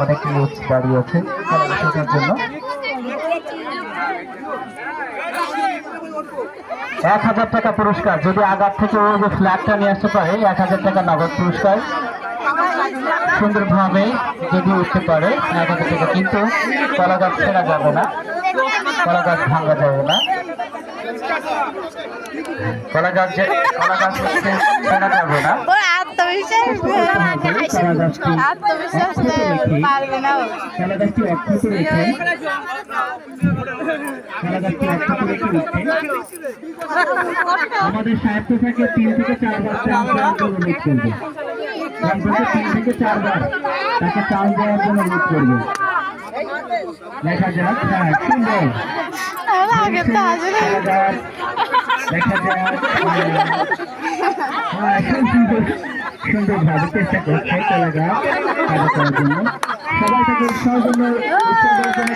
অনেক লোক দাঁড়িয়ে আছে খেলার জন্য। 1000 টাকা পুরস্কার, যদি আগার থেকে ওই যে ফ্ল্যাগটা নিয়ে আসতে পারে 1000 টাকা নগদ পুরস্কার। সুন্দরভাবে যদি উঠতে পারে 1000 টাকা, কিন্তু কলা গাছ ছেড়া যাবে না, কলা গাছ ভাঙা যাবে না, কলা গাছ ছেড়া যাবে না। আমাদের সাহিত্য থেকে 3 থেকে 4 বার অনুরোধ করবে, 3 থেকে 4 বার তাকে চান্স দেওয়ার জন্য অনুরোধ করবে। দেখা যাক, হ্যাঁ সুন্দর দেখা যাক, সুন্দরভাবে চেষ্টা করছে কলা গাছ করার জন্য। সবাই তাকে সৌজন্য সুন্দর